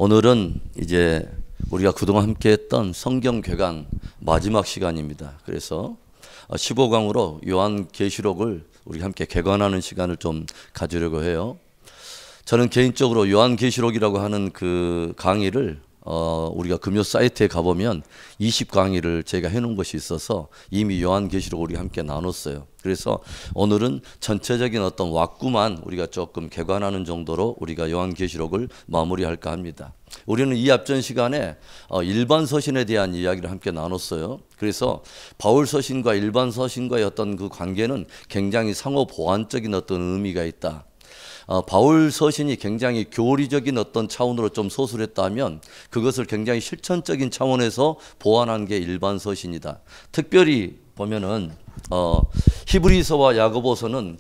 오늘은 이제 우리가 그동안 함께 했던 성경 개관 마지막 시간입니다. 그래서 15강으로 요한계시록을 우리 함께 개관하는 시간을 좀 가지려고 해요. 저는 개인적으로 요한계시록이라고 하는 그 강의를 우리가 금요 사이트에 가보면 20강의를 제가 해놓은 것이 있어서 이미 요한계시록 우리가 함께 나눴어요. 그래서 오늘은 전체적인 어떤 왁구만 우리가 조금 개관하는 정도로 우리가 요한계시록을 마무리할까 합니다. 우리는 이 앞전 시간에 일반 서신에 대한 이야기를 함께 나눴어요. 그래서 바울 서신과 일반 서신과의 어떤 그 관계는 굉장히 상호 보완적인 어떤 의미가 있다. 바울 서신이 굉장히 교리적인 어떤 차원으로 좀 소술했다면 그것을 굉장히 실천적인 차원에서 보완한 게 일반 서신이다. 특별히 보면은 히브리서와 야고보서는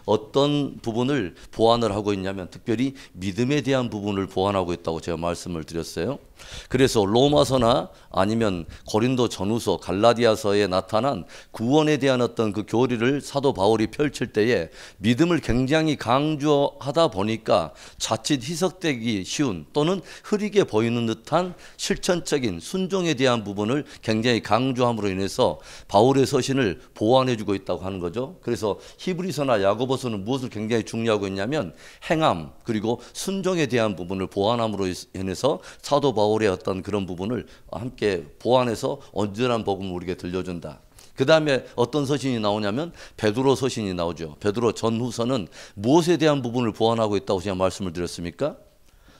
어떤 부분을 보완을 하고 있냐면 특별히 믿음에 대한 부분을 보완하고 있다고 제가 말씀을 드렸어요. 그래서 로마서나 아니면 고린도 전후서, 갈라디아서에 나타난 구원에 대한 어떤 그 교리를 사도 바울이 펼칠 때에 믿음을 굉장히 강조하다 보니까 자칫 희석되기 쉬운 또는 흐리게 보이는 듯한 실천적인 순종에 대한 부분을 굉장히 강조함으로 인해서 바울의 서신을 보완해주고 있다고 하는 거죠. 그래서 히브리서나 야고보서는 무엇을 굉장히 중요하고 있냐면 행함 그리고 순종에 대한 부분을 보완함으로 인해서 사도 바울의 어떤 그런 부분을 함께 보완해서 온전한 복음을 우리에게 들려준다. 그 다음에 어떤 서신이 나오냐면 베드로 서신이 나오죠. 베드로 전후서는 무엇에 대한 부분을 보완하고 있다고 제가 말씀을 드렸습니까?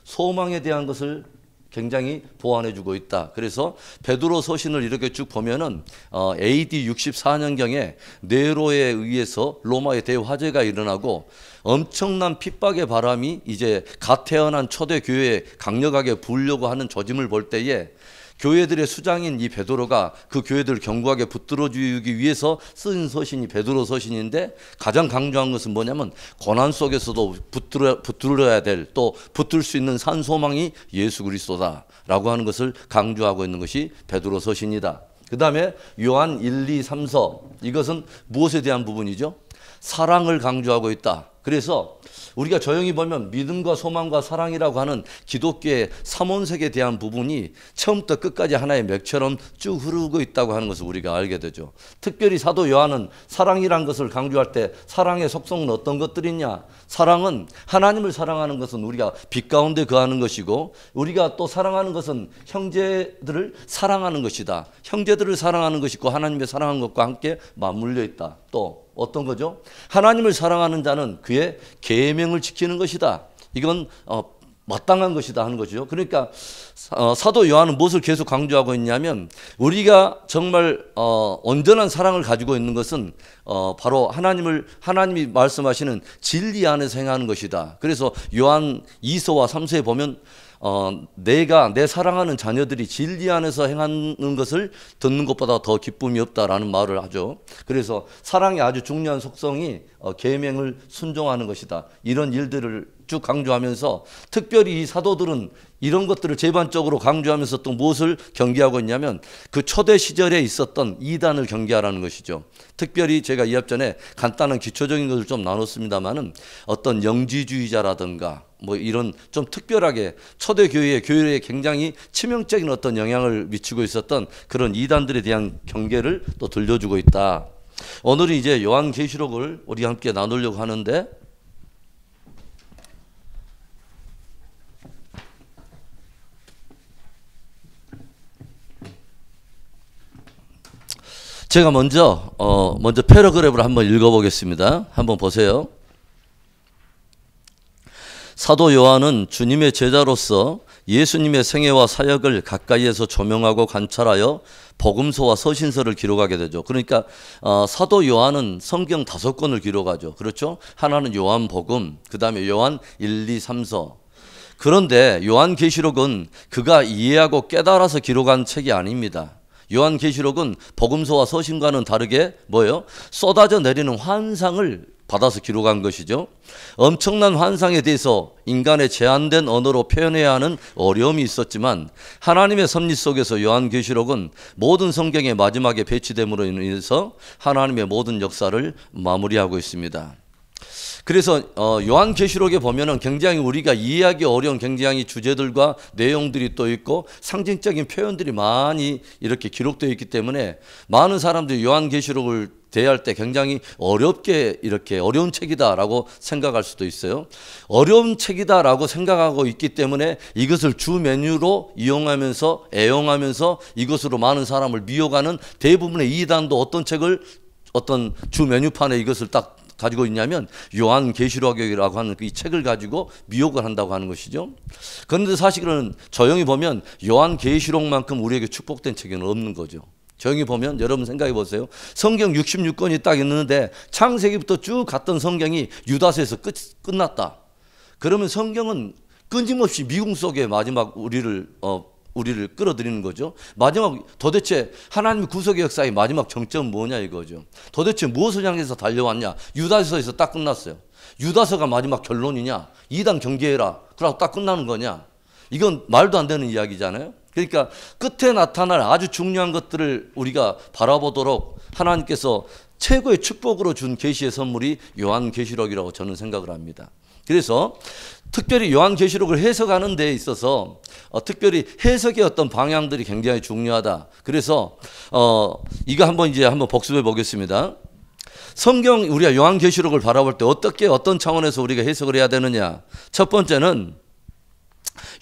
소망에 대한 것을 굉장히 보완해주고 있다. 그래서 베드로 서신을 이렇게 쭉 보면은 AD 64년경에 네로에 의해서 로마의 대화재가 일어나고 엄청난 핍박의 바람이 이제 갓 태어난 초대 교회에 강력하게 불려고 하는 조짐을 볼 때에 교회들의 수장인 이 베드로가 그 교회들을 견고하게 붙들어주기 위해서 쓴 서신이 베드로 서신인데 가장 강조한 것은 뭐냐면 고난 속에서도 붙들어야 될 또 붙들 수 있는 산 소망이 예수 그리스도다라고 하는 것을 강조하고 있는 것이 베드로 서신이다. 그 다음에 요한 1, 2, 3서 이것은 무엇에 대한 부분이죠? 사랑을 강조하고 있다. 그래서 우리가 조용히 보면 믿음과 소망과 사랑이라고 하는 기독교의 삼원색에 대한 부분이 처음부터 끝까지 하나의 맥처럼 쭉 흐르고 있다고 하는 것을 우리가 알게 되죠. 특별히 사도 요한은 사랑이란 것을 강조할 때 사랑의 속성은 어떤 것들이냐? 사랑은 하나님을 사랑하는 것은 우리가 빛 가운데 거하는 것이고 우리가 또 사랑하는 것은 형제들을 사랑하는 것이다. 형제들을 사랑하는 것이고 하나님의 사랑하는 것과 함께 맞물려 있다. 또 어떤 거죠? 하나님을 사랑하는 자는 그의 계명을 지키는 것이다. 이건 마땅한 것이다 하는 거죠. 그러니까 사도 요한은 무엇을 계속 강조하고 있냐면 우리가 정말 온전한 사랑을 가지고 있는 것은 바로 하나님이 말씀하시는 진리 안에서 행하는 것이다. 그래서 요한 2서와 3서에 보면 내가 내 사랑하는 자녀들이 진리 안에서 행하는 것을 듣는 것보다 더 기쁨이 없다라는 말을 하죠. 그래서 사랑의 아주 중요한 속성이 계명을 순종하는 것이다. 이런 일들을 쭉 강조하면서 특별히 이 사도들은 이런 것들을 제반적으로 강조하면서 또 무엇을 경계하고 있냐면 그 초대 시절에 있었던 이단을 경계하라는 것이죠. 특별히 제가 이 앞전에 간단한 기초적인 것을 좀 나눴습니다만은 어떤 영지주의자라든가 뭐 이런 좀 특별하게 초대 교회에 굉장히 치명적인 어떤 영향을 미치고 있었던 그런 이단들에 대한 경계를 또 들려주고 있다. 오늘은 이제 요한계시록을 우리 함께 나누려고 하는데 제가 먼저 패러그래프를 한번 읽어보겠습니다. 한번 보세요. 사도 요한은 주님의 제자로서 예수님의 생애와 사역을 가까이에서 조명하고 관찰하여 복음서와 서신서를 기록하게 되죠. 그러니까 사도 요한은 성경 5권을 기록하죠. 그렇죠? 하나는 요한복음, 그 다음에 요한 1, 2, 3서. 그런데 요한계시록은 그가 이해하고 깨달아서 기록한 책이 아닙니다. 요한계시록은 복음서와 서신과는 다르게 뭐예요? 쏟아져 내리는 환상을 받아서 기록한 것이죠. 엄청난 환상에 대해서 인간의 제한된 언어로 표현해야 하는 어려움이 있었지만 하나님의 섭리 속에서 요한계시록은 모든 성경의 마지막에 배치됨으로 인해서 하나님의 모든 역사를 마무리하고 있습니다. 그래서 요한계시록에 보면은 굉장히 우리가 이해하기 어려운 굉장히 주제들과 내용들이 또 있고 상징적인 표현들이 많이 이렇게 기록되어 있기 때문에 많은 사람들이 요한계시록을 대할 때 굉장히 어렵게 이렇게 어려운 책이다라고 생각할 수도 있어요. 어려운 책이다라고 생각하고 있기 때문에 이것을 주 메뉴로 이용하면서 애용하면서 이것으로 많은 사람을 미혹하는 대부분의 이단도 어떤 책을 어떤 주 메뉴판에 이것을 딱 가지고 있냐면 요한계시록이라고 하는 이 책을 가지고 미혹을 한다고 하는 것이죠. 그런데 사실은 조용히 보면 요한계시록만큼 우리에게 축복된 책은 없는 거죠. 조용히 보면 여러분 생각해 보세요. 성경 66권이 딱 있는데 창세기부터 쭉 갔던 성경이 유다서에서 끝났다. 그러면 성경은 끊임없이 미궁 속에 마지막 우리를 끌어들이는 거죠. 마지막 도대체 하나님의 구속의 역사의 마지막 정점은 뭐냐 이거죠. 도대체 무엇을 향해서 달려왔냐. 유다서에서 딱 끝났어요. 유다서가 마지막 결론이냐. 이단 경계해라. 그러고 딱 끝나는 거냐. 이건 말도 안 되는 이야기잖아요. 그러니까 끝에 나타날 아주 중요한 것들을 우리가 바라보도록 하나님께서 최고의 축복으로 준 계시의 선물이 요한계시록이라고 저는 생각을 합니다. 그래서 특별히 요한계시록을 해석하는 데 있어서 특별히 해석의 어떤 방향들이 굉장히 중요하다. 그래서 이거 한번 복습해 보겠습니다. 성경 우리가 요한계시록을 바라볼 때 어떤 차원에서 우리가 해석을 해야 되느냐. 첫 번째는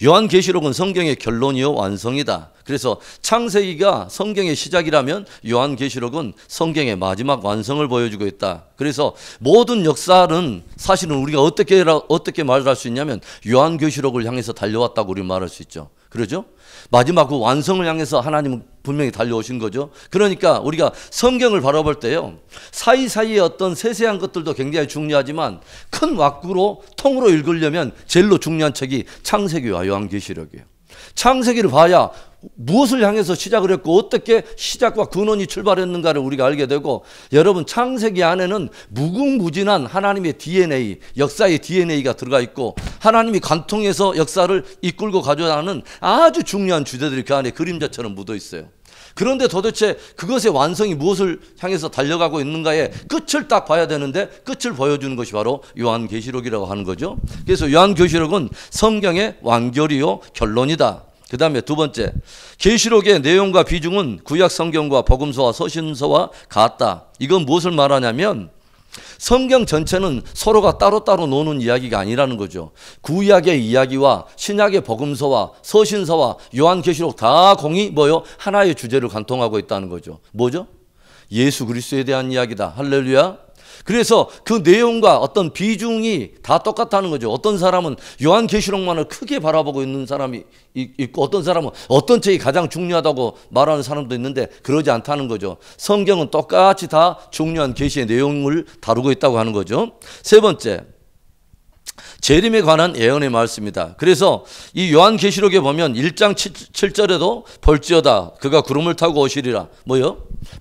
요한계시록은 성경의 결론이요 완성이다. 그래서 창세기가 성경의 시작이라면 요한계시록은 성경의 마지막 완성을 보여주고 있다. 그래서 모든 역사는 사실은 우리가 어떻게 말을 할 수 있냐면 요한계시록을 향해서 달려왔다고 우리 말할 수 있죠. 그러죠? 마지막 그 완성을 향해서 하나님은 분명히 달려오신 거죠. 그러니까 우리가 성경을 바라볼 때요, 사이사이의 어떤 세세한 것들도 굉장히 중요하지만 큰 왁구로 통으로 읽으려면 제일로 중요한 책이 창세기와 요한계시록이에요. 창세기를 봐야 무엇을 향해서 시작을 했고 어떻게 시작과 근원이 출발했는가를 우리가 알게 되고, 여러분 창세기 안에는 무궁무진한 하나님의 DNA, 역사의 DNA가 들어가 있고 하나님이 관통해서 역사를 이끌고 가져가는 아주 중요한 주제들이 그 안에 그림자처럼 묻어 있어요. 그런데 도대체 그것의 완성이 무엇을 향해서 달려가고 있는가의 끝을 딱 봐야 되는데 끝을 보여주는 것이 바로 요한계시록이라고 하는 거죠. 그래서 요한계시록은 성경의 완결이요 결론이다. 그 다음에 두 번째, 계시록의 내용과 비중은 구약 성경과 복음서와 서신서와 같다. 이건 무엇을 말하냐면 성경 전체는 서로가 따로따로 노는 이야기가 아니라는 거죠. 구약의 이야기와 신약의 복음서와 서신서와 요한계시록 다 공이 하나의 주제를 관통하고 있다는 거죠. 뭐죠? 예수 그리스도에 대한 이야기다. 할렐루야. 그래서 그 내용과 어떤 비중이 다 똑같다는 거죠. 어떤 사람은 요한계시록만을 크게 바라보고 있는 사람이 있고 어떤 사람은 어떤 책이 가장 중요하다고 말하는 사람도 있는데 그러지 않다는 거죠. 성경은 똑같이 다 중요한 계시의 내용을 다루고 있다고 하는 거죠. 세 번째, 재림에 관한 예언의 말씀이다. 그래서 이 요한계시록에 보면 1장 7절에도 볼지어다 그가 구름을 타고 오시리라.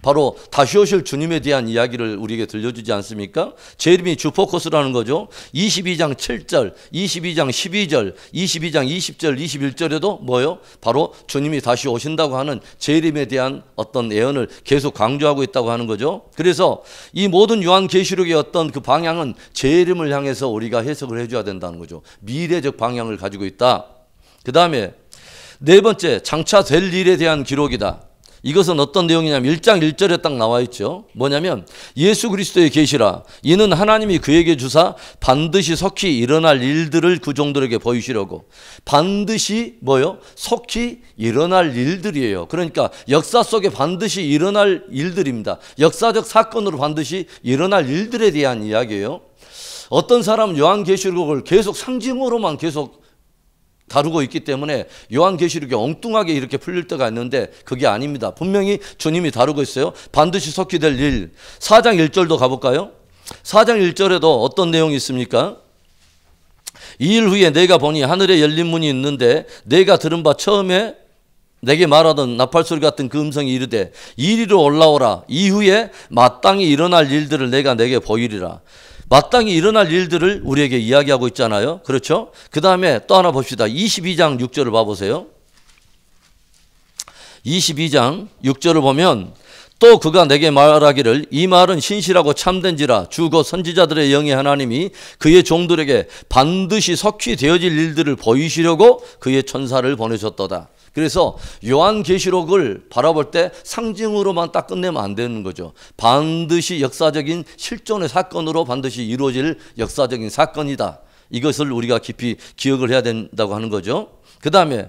바로 다시 오실 주님에 대한 이야기를 우리에게 들려주지 않습니까? 재림이 주 포커스라는 거죠. 22장 7절, 22장 12절, 22장 20절, 21절에도 바로 주님이 다시 오신다고 하는 재림에 대한 어떤 예언을 계속 강조하고 있다고 하는 거죠. 그래서 이 모든 요한계시록의 어떤 그 방향은 재림을 향해서 우리가 해석을 해줘야 된다는 거죠. 미래적 방향을 가지고 있다. 그 다음에 네 번째, 장차 될 일에 대한 기록이다. 이것은 어떤 내용이냐면 1장 1절에 딱 나와 있죠. 뭐냐면 예수 그리스도의 계시라. 이는 하나님이 그에게 주사 반드시 속히 일어날 일들을 그 종들에게 보이시려고. 반드시 속히 일어날 일들이에요. 그러니까 역사 속에 반드시 일어날 일들입니다. 역사적 사건으로 반드시 일어날 일들에 대한 이야기예요. 어떤 사람은 요한계시록을 계속 상징으로만 계속 다루고 있기 때문에 요한계시록이 엉뚱하게 이렇게 풀릴 때가 있는데 그게 아닙니다. 분명히 주님이 다루고 있어요. 반드시 속히 될 일. 4장 1절도 가볼까요? 4장 1절에도 어떤 내용이 있습니까? 2일 후에 내가 보니 하늘에 열린 문이 있는데 내가 들은 바 처음에 내게 말하던 나팔소리 같은 그 음성이 이르되 이리로 올라오라. 이후에 마땅히 일어날 일들을 내가 내게 보이리라. 마땅히 일어날 일들을 우리에게 이야기하고 있잖아요. 그렇죠? 그 다음에 또 하나 봅시다. 22장 6절을 봐보세요. 22장 6절을 보면 또 그가 내게 말하기를 이 말은 신실하고 참된지라 주 곧 선지자들의 영의 하나님이 그의 종들에게 반드시 석휘 되어질 일들을 보이시려고 그의 천사를 보내셨도다. 그래서 요한계시록을 바라볼 때 상징으로만 딱 끝내면 안 되는 거죠. 반드시 역사적인 실존의 사건으로 반드시 이루어질 역사적인 사건이다. 이것을 우리가 깊이 기억을 해야 된다고 하는 거죠. 그 다음에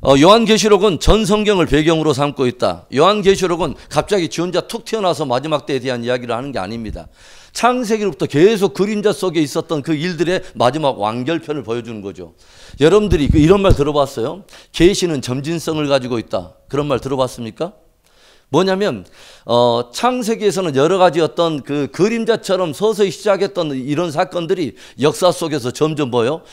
요한계시록은 전 성경을 배경으로 삼고 있다. 요한계시록은 갑자기 지 혼자 툭 튀어나와서 마지막 때에 대한 이야기를 하는 게 아닙니다. 창세기로부터 계속 그림자 속에 있었던 그 일들의 마지막 완결편을 보여주는 거죠. 여러분들이 이런 말 들어봤어요? 계시는 점진성을 가지고 있다. 그런 말 들어봤습니까? 뭐냐면 창세기에서는 여러 가지 어떤 그 그림자처럼 서서히 시작했던 이런 사건들이 역사 속에서 점점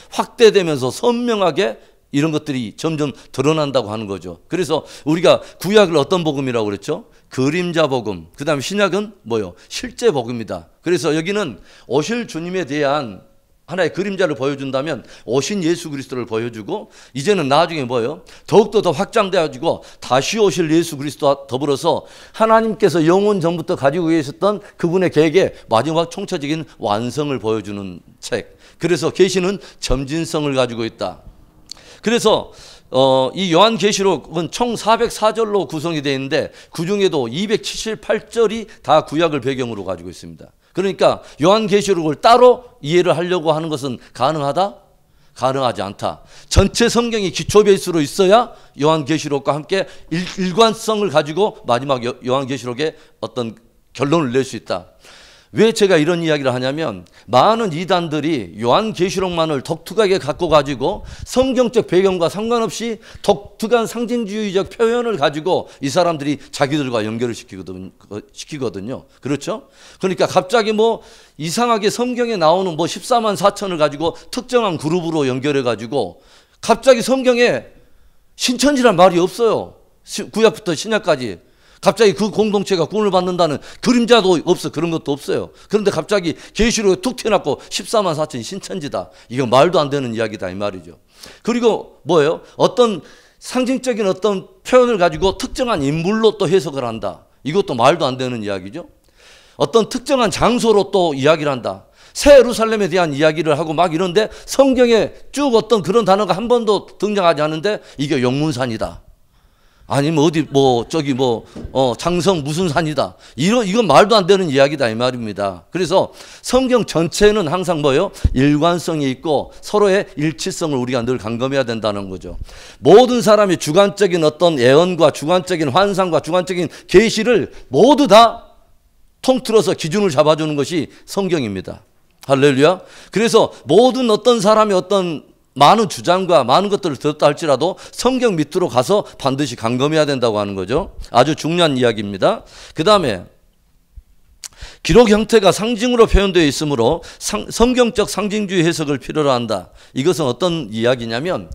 확대되면서 선명하게 이런 것들이 점점 드러난다고 하는 거죠. 그래서 우리가 구약을 어떤 복음이라고 그랬죠? 그림자 복음. 그 다음에 신약은 실제 복음이다. 그래서 여기는 오실 주님에 대한 하나의 그림자를 보여준다면 오신 예수 그리스도를 보여주고, 이제는 나중에 더욱더 더 확장되어지고 다시 오실 예수 그리스도와 더불어서 하나님께서 영원 전부터 가지고 계셨던 그분의 계획의 마지막 총체적인 완성을 보여주는 책. 그래서 계시는 점진성을 가지고 있다. 그래서 이 요한계시록은 총 404절로 구성이 되어 있는데 그 중에도 278절이 다 구약을 배경으로 가지고 있습니다. 그러니까 요한계시록을 따로 이해를 하려고 하는 것은 가능하다? 가능하지 않다. 전체 성경이 기초 베이스로 있어야 요한계시록과 함께 일관성을 가지고 마지막 요한계시록에 어떤 결론을 낼 수 있다. 왜 제가 이런 이야기를 하냐면, 많은 이단들이 요한계시록만을 독특하게 갖고 가지고 성경적 배경과 상관없이 독특한 상징주의적 표현을 가지고 이 사람들이 자기들과 연결을 시키거든요. 그렇죠? 그러니까 갑자기 이상하게 성경에 나오는 14만 4천을 가지고 특정한 그룹으로 연결해 가지고 갑자기 성경에 신천지란 말이 없어요. 구약부터 신약까지. 갑자기 그 공동체가 구원을 받는다는 그림자도 없어. 그런 것도 없어요. 그런데 갑자기 계시록에 툭 튀어나왔고 14만 4천이 신천지다. 이거 말도 안 되는 이야기다 이 말이죠. 그리고 어떤 상징적인 어떤 표현을 가지고 특정한 인물로 또 해석을 한다. 이것도 말도 안 되는 이야기죠. 어떤 특정한 장소로 또 이야기를 한다. 새 예루살렘에 대한 이야기를 하고 이런데 성경에 쭉 어떤 그런 단어가 한 번도 등장하지 않는데 이게 용문산이다. 아니면 장성 무슨 산이다. 이건 말도 안 되는 이야기다 이 말입니다. 그래서 성경 전체는 항상 일관성이 있고 서로의 일치성을 우리가 늘 감금해야 된다는 거죠. 모든 사람이 주관적인 어떤 예언과 주관적인 환상과 주관적인 계시를 모두 다 통틀어서 기준을 잡아주는 것이 성경입니다. 할렐루야. 그래서 모든 어떤 사람이 어떤 많은 주장과 많은 것들을 들었다 할지라도 성경 밑으로 가서 반드시 감금해야 된다고 하는 거죠. 아주 중요한 이야기입니다. 그 다음에 기록 형태가 상징으로 표현되어 있으므로 성경적 상징주의 해석을 필요로 한다. 이것은 어떤 이야기냐면,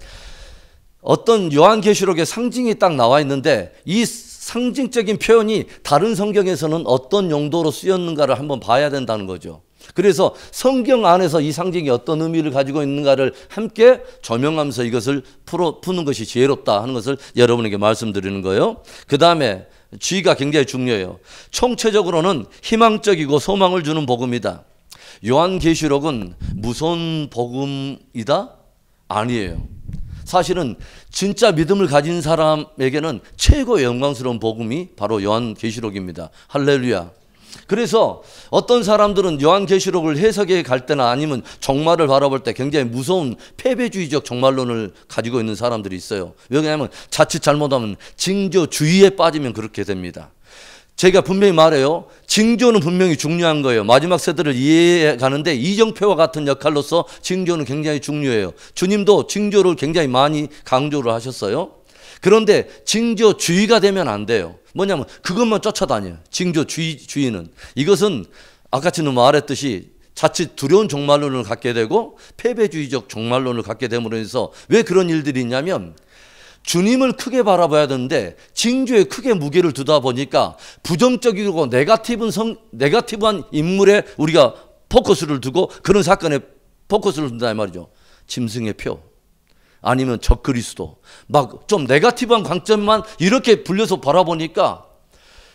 어떤 요한계시록에 상징이 딱 나와 있는데 이 상징적인 표현이 다른 성경에서는 어떤 용도로 쓰였는가를 한번 봐야 된다는 거죠. 그래서 성경 안에서 이 상징이 어떤 의미를 가지고 있는가를 함께 조명하면서 이것을 푸는 것이 지혜롭다 하는 것을 여러분에게 말씀드리는 거예요. 그 다음에 G가 굉장히 중요해요. 총체적으로는 희망적이고 소망을 주는 복음이다. 요한계시록은 무서운 복음이다? 아니에요. 사실은 진짜 믿음을 가진 사람에게는 최고의 영광스러운 복음이 바로 요한계시록입니다. 할렐루야. 그래서 어떤 사람들은 요한계시록을 해석해 갈 때나 아니면 종말을 바라볼 때 굉장히 무서운 패배주의적 종말론을 가지고 있는 사람들이 있어요. 왜냐하면 자칫 잘못하면 징조주의에 빠지면 그렇게 됩니다. 제가 분명히 말해요. 징조는 분명히 중요한 거예요. 마지막 세대를 이해해 가는데 이정표와 같은 역할로서 징조는 굉장히 중요해요. 주님도 징조를 굉장히 많이 강조를 하셨어요. 그런데 징조주의가 되면 안 돼요. 뭐냐면 그것만 쫓아다녀요. 징조주의는. 이것은 아까 전에 말했듯이 자칫 두려운 종말론을 갖게 되고 패배주의적 종말론을 갖게 됨으로 해서 왜 그런 일들이 있냐면, 주님을 크게 바라봐야 되는데 징조에 크게 무게를 두다 보니까 부정적이고 네거티브한 인물에 우리가 포커스를 두고 그런 사건에 포커스를 둔다 이 말이죠. 짐승의 표 아니면 적그리스도 좀 네거티브한 관점만 이렇게 불려서 바라보니까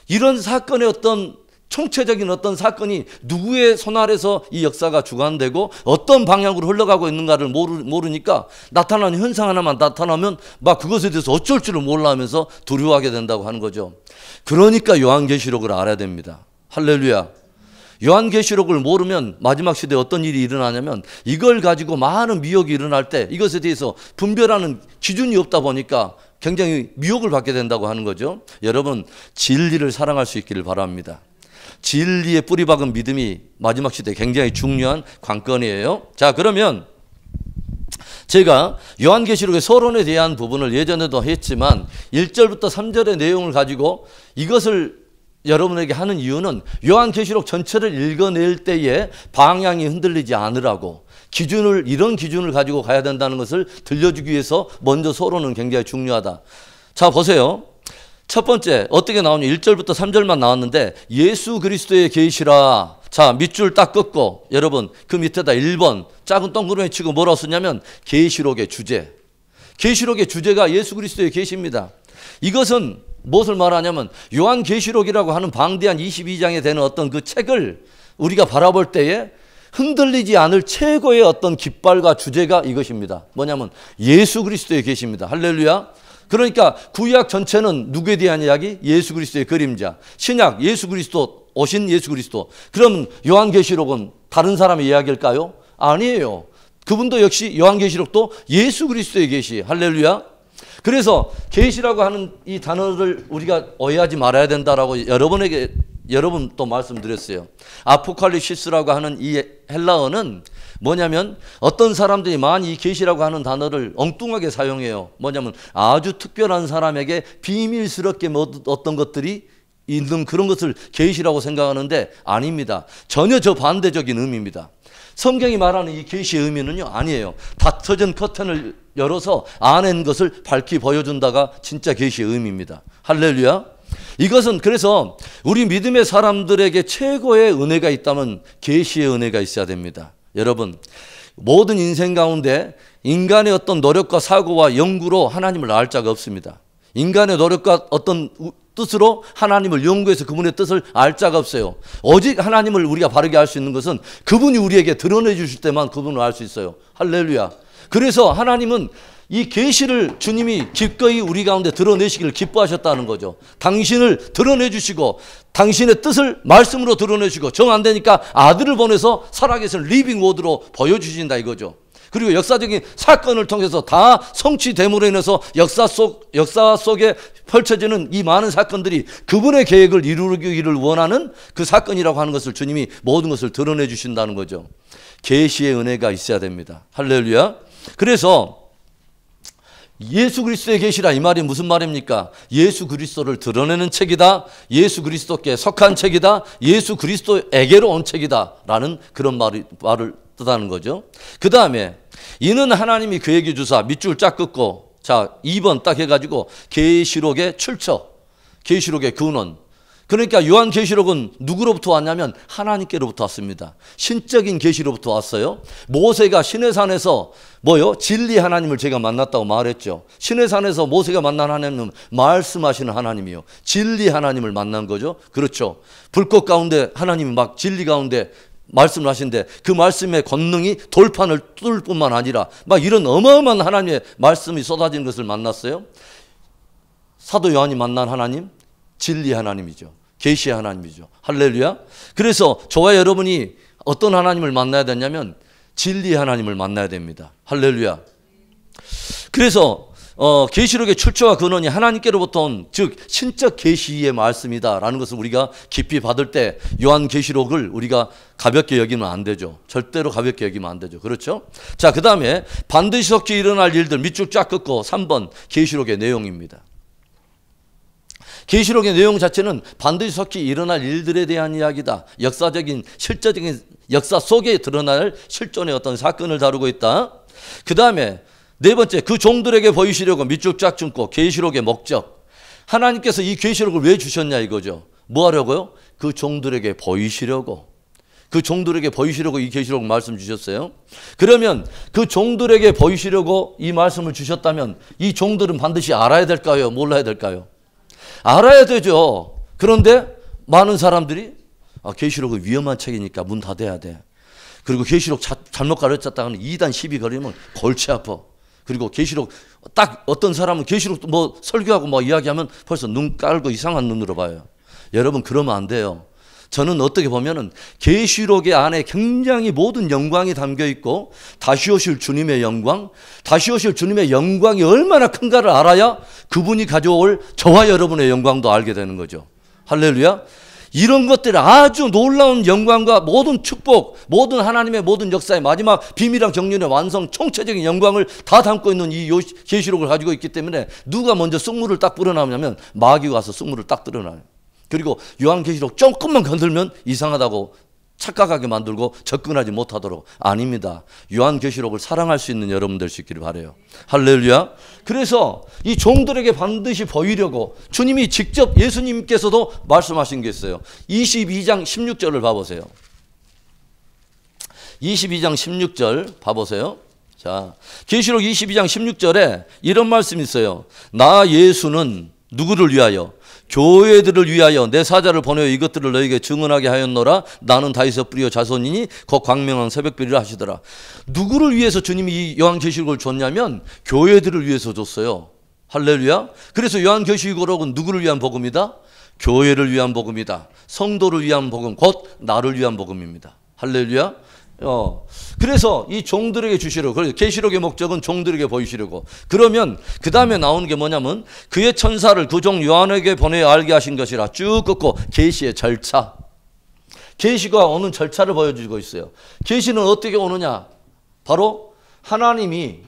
이런 사건의 어떤 총체적인 어떤 사건이 누구의 손 아래서 이 역사가 주관되고 어떤 방향으로 흘러가고 있는가를 모르니까 나타나는 현상 하나만 나타나면 막 그것에 대해서 어쩔 줄을 몰라 하면서 두려워하게 된다고 하는 거죠. 그러니까 요한계시록을 알아야 됩니다. 할렐루야. 요한계시록을 모르면 마지막 시대에 어떤 일이 일어나냐면 이걸 가지고 많은 미혹이 일어날 때 이것에 대해서 분별하는 기준이 없다 보니까 굉장히 미혹을 받게 된다고 하는 거죠. 여러분, 진리를 사랑할 수 있기를 바랍니다. 진리의 뿌리 박은 믿음이 마지막 시대에 굉장히 중요한 관건이에요. 자, 그러면 제가 요한계시록의 서론에 대한 부분을 예전에도 했지만 1절부터 3절의 내용을 가지고 이것을 여러분에게 하는 이유는 요한계시록 전체를 읽어낼 때에 방향이 흔들리지 않으라고 이런 기준을 가지고 가야 된다는 것을 들려주기 위해서 먼저 서론은 굉장히 중요하다. 자, 보세요. 첫 번째 어떻게 나오냐. 1절부터 3절만 나왔는데 예수 그리스도의 계시라. 자, 밑줄 딱 긋고 여러분 그 밑에다 1번 작은 동그라미 치고 뭐라고 쓰냐면 계시록의 주제. 계시록의 주제가 예수 그리스도의 계시입니다. 이것은 무엇을 말하냐면 요한계시록이라고 하는 방대한 22장에 되는 어떤 그 책을 우리가 바라볼 때에 흔들리지 않을 최고의 어떤 깃발과 주제가 이것입니다. 뭐냐면 예수 그리스도의 계시입니다. 할렐루야. 그러니까 구약 전체는 누구에 대한 이야기? 예수 그리스도의 그림자. 신약 예수 그리스도, 오신 예수 그리스도. 그럼 요한계시록은 다른 사람의 이야기일까요? 아니에요. 그분도 역시 요한계시록도 예수 그리스도의 계시. 할렐루야. 그래서 계시라고 하는 이 단어를 우리가 오해하지 말아야 된다라고 여러분 또 말씀드렸어요. 아포칼립시스라고 하는 이 헬라어는 뭐냐면 어떤 사람들이 많이 이 계시라고 하는 단어를 엉뚱하게 사용해요. 뭐냐면 아주 특별한 사람에게 비밀스럽게 어떤 것들이 있는 그런 것을 계시라고 생각하는데 아닙니다. 전혀 저 반대적인 의미입니다. 성경이 말하는 이 계시의 의미는요, 아니에요. 닫혀진 커튼을 열어서 안에 있는 것을 밝히 보여준다가 진짜 계시의 의미입니다. 할렐루야. 이것은 그래서 우리 믿음의 사람들에게 최고의 은혜가 있다면 계시의 은혜가 있어야 됩니다. 여러분, 모든 인생 가운데 인간의 어떤 노력과 사고와 연구로 하나님을 알 자가 없습니다. 인간의 노력과 어떤 뜻으로 하나님을 연구해서 그분의 뜻을 알 자가 없어요. 오직 하나님을 우리가 바르게 알 수 있는 것은 그분이 우리에게 드러내 주실 때만 그분을 알 수 있어요. 할렐루야. 그래서 하나님은 이 계시를 주님이 기꺼이 우리 가운데 드러내시기를 기뻐하셨다는 거죠. 당신을 드러내 주시고 당신의 뜻을 말씀으로 드러내시고 정 안 되니까 아들을 보내서 살아계신 리빙 워드로 보여주신다 이거죠. 그리고 역사적인 사건을 통해서 다 성취됨으로 인해서 역사 속에 펼쳐지는 이 많은 사건들이 그분의 계획을 이루기를 원하는 그 사건이라고 하는 것을 주님이 모든 것을 드러내 주신다는 거죠. 계시의 은혜가 있어야 됩니다. 할렐루야. 그래서 예수 그리스도의 계시라 이 말이 무슨 말입니까? 예수 그리스도를 드러내는 책이다. 예수 그리스도께 속한 책이다. 예수 그리스도에게로 온 책이다. 라는 그런 말을 뜻하는 거죠. 그 다음에 이는 하나님이 그에게 주사 밑줄 쫙 긋고 자 2번 딱 해가지고 계시록의 출처, 계시록의 근원. 그러니까 요한계시록은 누구로부터 왔냐면 하나님께로부터 왔습니다. 신적인 계시로부터 왔어요. 모세가 시내산에서 진리 하나님을 제가 만났다고 말했죠. 시내산에서 모세가 만난 하나님은 말씀하시는 하나님이요. 진리 하나님을 만난 거죠. 그렇죠. 불꽃 가운데 하나님이 막 진리 가운데 말씀을 하신데 그 말씀의 권능이 돌판을 뚫을 뿐만 아니라 막 이런 어마어마한 하나님의 말씀이 쏟아지는 것을 만났어요. 사도 요한이 만난 하나님 진리 하나님이죠. 계시의 하나님이죠. 할렐루야. 그래서 저와 여러분이 어떤 하나님을 만나야 되냐면 진리 하나님을 만나야 됩니다. 할렐루야. 그래서 계시록의 출처와 근원이 하나님께로부터 온 즉 신적 계시의 말씀이다라는 것을 우리가 깊이 받을 때 요한계시록을 우리가 가볍게 여기면 안 되죠. 절대로 가볍게 여기면 안 되죠. 그렇죠? 자, 그 다음에 반드시 속히 일어날 일들 밑줄 쫙 긋고 3번 계시록의 내용입니다. 계시록의 내용 자체는 반드시 속히 일어날 일들에 대한 이야기다. 역사적인 실제적인 역사 속에 드러날 실존의 어떤 사건을 다루고 있다. 그 다음에 네 번째 그 종들에게 보이시려고 밑줄 쫙 긋고 계시록의 목적. 하나님께서 이 계시록을 왜 주셨냐 이거죠. 뭐 하려고요? 그 종들에게 보이시려고. 그 종들에게 보이시려고 이 계시록 말씀 주셨어요. 그러면 그 종들에게 보이시려고 이 말씀을 주셨다면 이 종들은 반드시 알아야 될까요? 몰라야 될까요? 알아야 되죠. 그런데 많은 사람들이 계시록은 위험한 책이니까 문 닫아야 돼. 그리고 계시록 잘못 가르쳤다가는 2단 시비 걸리면 골치 아파. 그리고 계시록 딱 어떤 사람은 계시록 뭐 설교하고 뭐 이야기하면 벌써 눈 깔고 이상한 눈으로 봐요. 여러분 그러면 안 돼요. 저는 어떻게 보면은 계시록의 안에 굉장히 모든 영광이 담겨 있고 다시 오실 주님의 영광, 다시 오실 주님의 영광이 얼마나 큰가를 알아야 그분이 가져올 저와 여러분의 영광도 알게 되는 거죠. 할렐루야. 이런 것들 아주 놀라운 영광과 모든 축복, 모든 하나님의 모든 역사의 마지막 비밀한 경륜의 완성, 총체적인 영광을 다 담고 있는 이 계시록을 가지고 있기 때문에 누가 먼저 쑥물을 딱 뿌려나오냐면 마귀가 와서 쑥물을 딱 뿌려놔요. 그리고 요한계시록 조금만 건들면 이상하다고 착각하게 만들고 접근하지 못하도록. 아닙니다. 요한계시록을 사랑할 수 있는 여러분 될 수 있기를 바라요. 할렐루야. 그래서 이 종들에게 반드시 보이려고 주님이 직접 예수님께서도 말씀하신 게 있어요. 22장 16절을 봐보세요. 22장 16절 봐보세요. 자, 계시록 22장 16절에 이런 말씀이 있어요. 나 예수는 누구를 위하여? 교회들을 위하여 내 사자를 보내어 이것들을 너에게 증언하게 하였노라. 나는 다윗의 뿌리요 자손이니 곧 광명한 새벽별이라 하시더라. 누구를 위해서 주님이 이 요한계시록을 줬냐면 교회들을 위해서 줬어요. 할렐루야. 그래서 요한계시록은 누구를 위한 복음이다? 교회를 위한 복음이다. 성도를 위한 복음, 곧 나를 위한 복음입니다. 할렐루야. 그래서 이 종들에게 주시려고, 그래서 계시록의 목적은 종들에게 보이시려고. 그러면 그 다음에 나오는 게 뭐냐면 그의 천사를 그 종 요한에게 보내어 알게 하신 것이라 쭉 긋고 계시의 절차. 계시가 오는 절차를 보여주고 있어요. 계시는 어떻게 오느냐? 바로 하나님이